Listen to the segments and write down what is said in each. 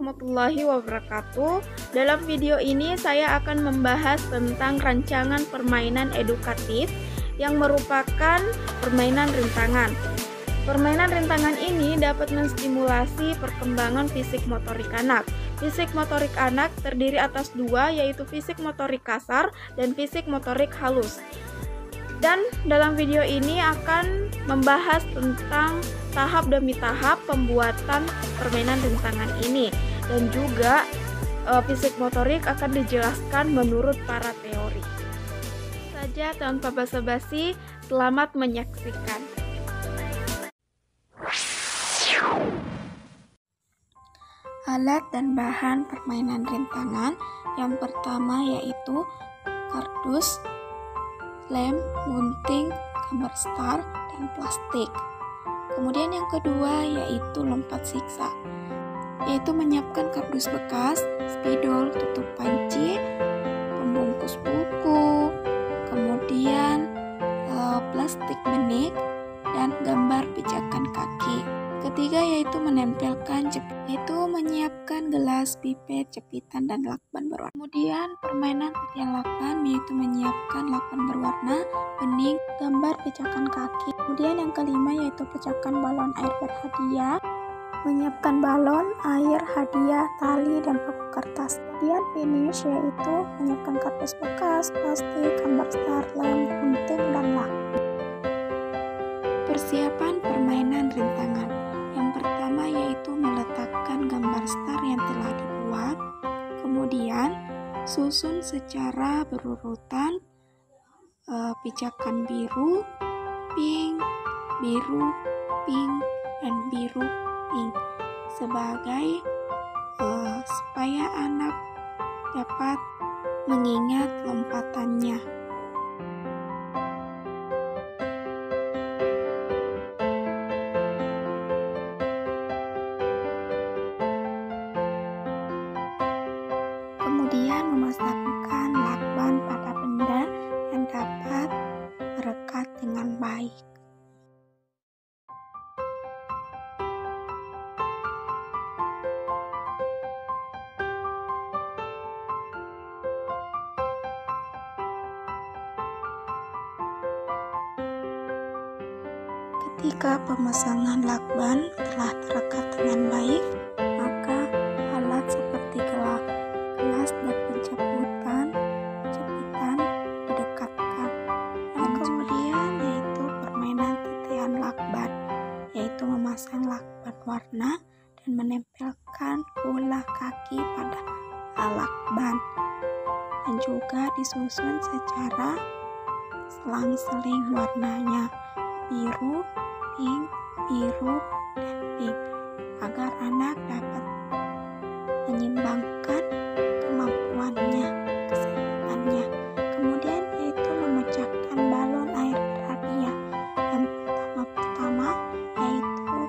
warahmatullahi wabarakatuh. Dalam video ini saya akan membahas tentang rancangan permainan edukatif yang merupakan permainan rintangan. Permainan rintangan ini dapat menstimulasi perkembangan fisik motorik anak. Fisik motorik anak terdiri atas dua, yaitu fisik motorik kasar dan fisik motorik halus. Dan dalam video ini akan membahas tentang tahap demi tahap pembuatan permainan rintangan ini, dan juga fisik motorik akan dijelaskan menurut para teori. Saja tanpa basa-basi, selamat menyaksikan. Alat dan bahan permainan rintangan yang pertama yaitu kardus, lem, gunting, gambar star, dan plastik. Kemudian yang kedua yaitu lompat siksa, yaitu menyiapkan kardus bekas, spidol, tutup panci, pembungkus buku, kemudian plastik benik, dan gambar pijakan kaki. Ketiga yaitu menempelkan jepit, yaitu menyiapkan gelas, pipet, jepitan, dan lakban berwarna. Kemudian permainan titian lakban yaitu menyiapkan lakban berwarna, bening, gambar pijakan kaki. Kemudian yang kelima yaitu pecahkan balon air berhadiah, menyiapkan balon, air, hadiah, tali, dan paku kertas. Kemudian finish yaitu menyiapkan kardus bekas, plastik, gambar star, lem, gunting, dan lakban. Persiapan permainan rintangan. Yang pertama yaitu meletakkan gambar star yang telah dibuat, kemudian susun secara berurutan pijakan biru, pink, biru, pink, dan biru, pink sebagai supaya anak dapat mengingat lompatannya. Kemudian memasangkan lakban pada benda yang dapat merekat dengan baik. Ketika pemasangan lakban telah terekat dengan baik, maka alat seperti gelas dan penjepitan didekatkan. Yang kemudian yaitu permainan titian lakban, yaitu memasang lakban warna dan menempelkan bola kaki pada lakban, dan juga disusun secara selang-seling warnanya biru, pink, biru, dan pink agar anak dapat menyimbangkan kemampuannya, keseimbangannya. Kemudian yaitu memecahkan balon air berhadiah. Yang pertama yaitu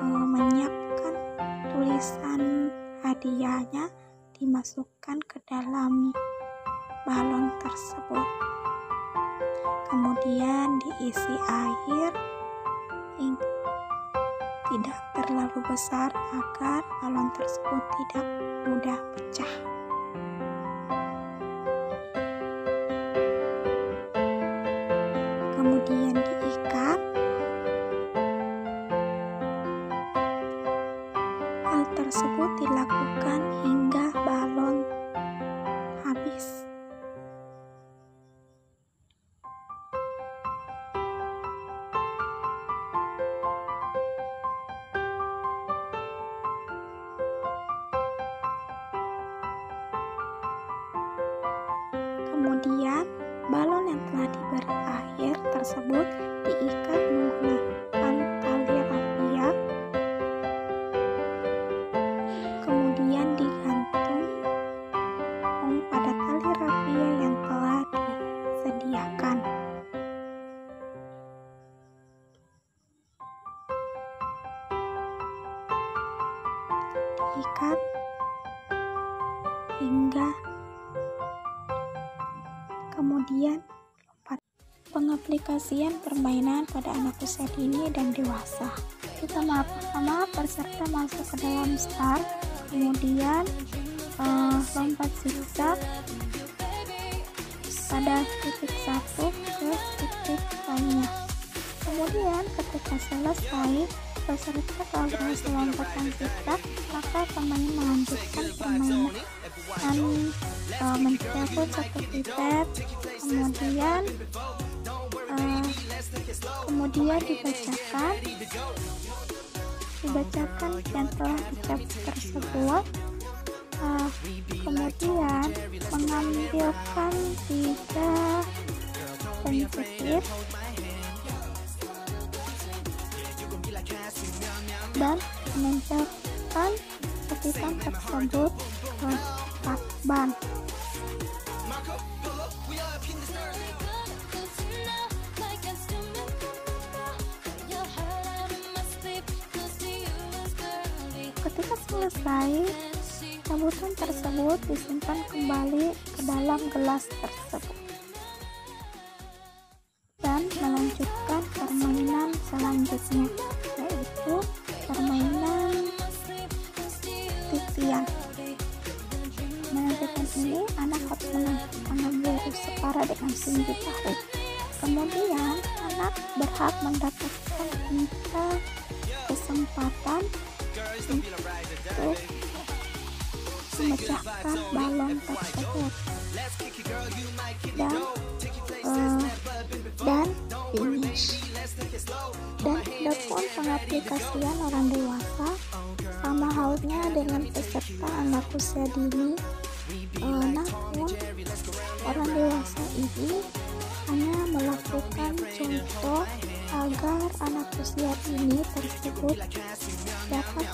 menyiapkan tulisan hadiahnya, dimasukkan ke dalam balon tersebut. Kemudian diisi air yang tidak terlalu besar agar balon tersebut tidak mudah pecah. Kemudian diikat. Hal tersebut dilakukan hingga balon habis. Kemudian, balon yang telah diberi air tersebut diikat menggunakan tali rafia, kemudian digantung pada tali rafia yang telah disediakan. Diikat hingga kemudian lompat. Pengaplikasian permainan pada anak usia dini dan dewasa. Tahap pertama, peserta masuk ke dalam star, kemudian lompat zigzag pada titik satu ke titik lainnya. Kemudian ketika selesai peserta telah berhasil lompatan zigzag, maka pemain melanjutkan permainan mencabut satu pipet, kemudian dibacakan yang telah dicabut tersebut, kemudian mengambilkan 3 penjepit dan menempelkan jepitan tersebut ke lakban. Ketika selesai, cabutan tersebut disimpan kembali ke dalam gelas tersebut dan melanjutkan permainan selanjutnya, yaitu permainan titian. Menentukan ini, anak harus mengambil separa dengan tinggi bahu. Kemudian anak berhak mendapatkan 3 kesempatan untuk memecahkan balon tersebut dan finish. Dan adapun pengaplikasian orang dewasa sama halnya dengan peserta anak usia dini, namun orang dewasa ini hanya melakukan contoh agar anak usia dini tersebut dapat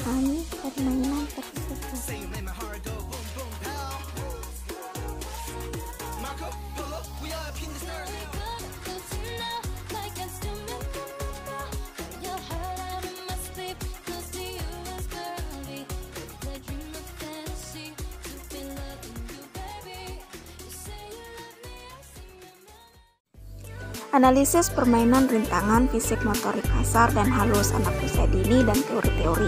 memahami permainan tersebut. Analisis permainan rintangan fisik motorik kasar dan halus anak usia dini dan teori-teori.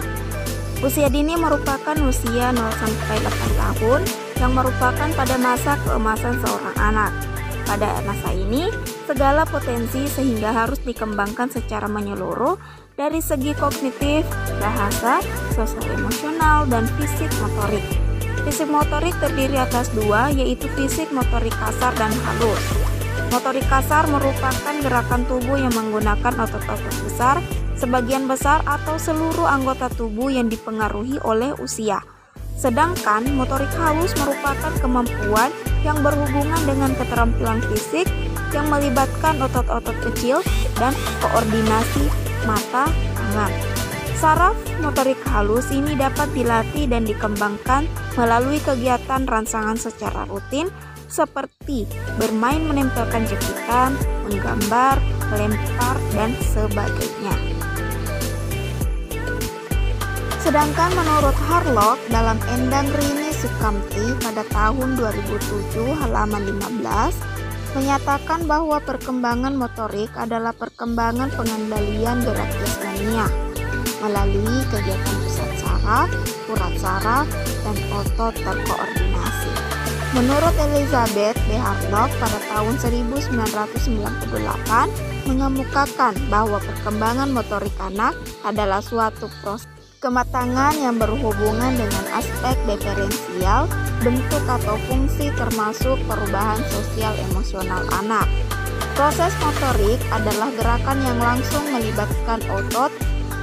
Usia dini merupakan usia 0-8 tahun yang merupakan pada masa keemasan seorang anak. Pada masa ini, segala potensi sehingga harus dikembangkan secara menyeluruh dari segi kognitif, bahasa, sosial emosional, dan fisik motorik. Fisik motorik terdiri atas 2, yaitu fisik motorik kasar dan halus. Motorik kasar merupakan gerakan tubuh yang menggunakan otot-otot besar, sebagian besar atau seluruh anggota tubuh yang dipengaruhi oleh usia. Sedangkan motorik halus merupakan kemampuan yang berhubungan dengan keterampilan fisik yang melibatkan otot-otot kecil dan koordinasi mata, tangan. Saraf motorik halus ini dapat dilatih dan dikembangkan melalui kegiatan rangsangan secara rutin seperti bermain menempelkan jepitan, menggambar, melempar, dan sebagainya. Sedangkan menurut Harlock dalam Endang Rini Sukamti pada tahun 2007 halaman 15 menyatakan bahwa perkembangan motorik adalah perkembangan pengendalian gerak jasmania melalui kegiatan pusat saraf, urat saraf, dan otot terkoordinasi. Menurut Elizabeth B. Harlock pada tahun 1998 mengemukakan bahwa perkembangan motorik anak adalah suatu proses kematangan yang berhubungan dengan aspek diferensial, bentuk atau fungsi termasuk perubahan sosial emosional anak. Proses motorik adalah gerakan yang langsung melibatkan otot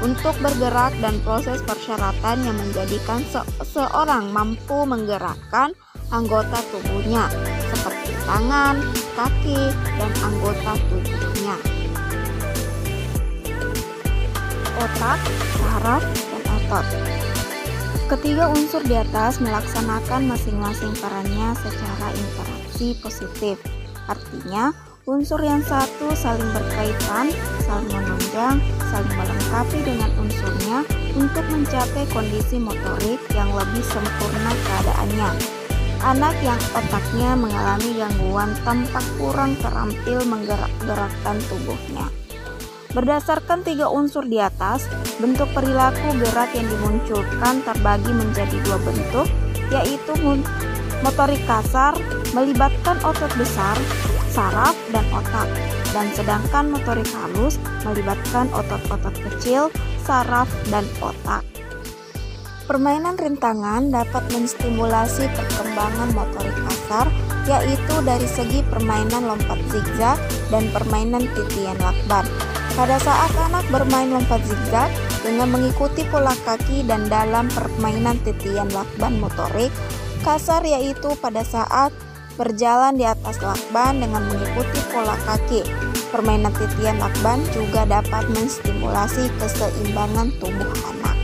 untuk bergerak dan proses persyaratan yang menjadikan seseorang mampu menggerakkan anggota tubuhnya seperti tangan, kaki, dan anggota tubuhnya. Otak, saraf, dan otot. Ketiga unsur di atas melaksanakan masing-masing perannya secara interaksi positif. Artinya, unsur yang satu saling berkaitan, saling menunjang, saling melengkapi dengan unsurnya untuk mencapai kondisi motorik yang lebih sempurna keadaannya. Anak yang otaknya mengalami gangguan tampak kurang terampil menggerak-gerakkan tubuhnya. Berdasarkan 3 unsur di atas, bentuk perilaku gerak yang dimunculkan terbagi menjadi 2 bentuk, yaitu motorik kasar melibatkan otot besar, saraf, dan otak, dan sedangkan motorik halus melibatkan otot-otot kecil, saraf, dan otak. Permainan rintangan dapat menstimulasi perkembangan motorik kasar, yaitu dari segi permainan lompat zigzag dan permainan titian lakban. Pada saat anak bermain lompat zigzag dengan mengikuti pola kaki dan dalam permainan titian lakban motorik kasar, yaitu pada saat berjalan di atas lakban dengan mengikuti pola kaki. Permainan titian lakban juga dapat menstimulasi keseimbangan tubuh anak.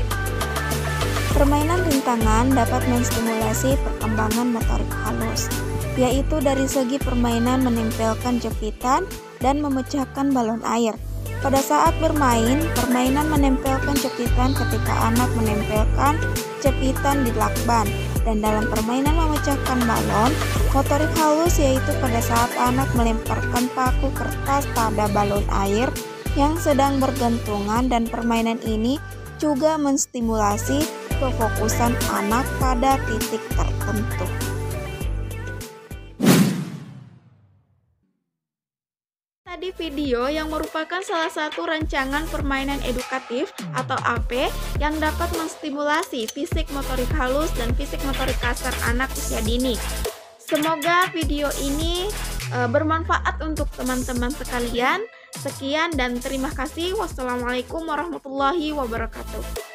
Permainan rintangan dapat menstimulasi perkembangan motorik halus, yaitu dari segi permainan menempelkan jepitan dan memecahkan balon air. Pada saat bermain, permainan menempelkan jepitan ketika anak menempelkan jepitan di lakban, dan dalam permainan memecahkan balon, motorik halus yaitu pada saat anak melemparkan paku kertas pada balon air yang sedang bergantungan, dan permainan ini juga menstimulasi kefokusan anak pada titik tertentu. Tadi video yang merupakan salah satu rancangan permainan edukatif atau AP yang dapat menstimulasi fisik motorik halus dan fisik motorik kasar anak usia dini. Semoga video ini bermanfaat untuk teman-teman sekalian. Sekian dan terima kasih. Wassalamualaikum warahmatullahi wabarakatuh.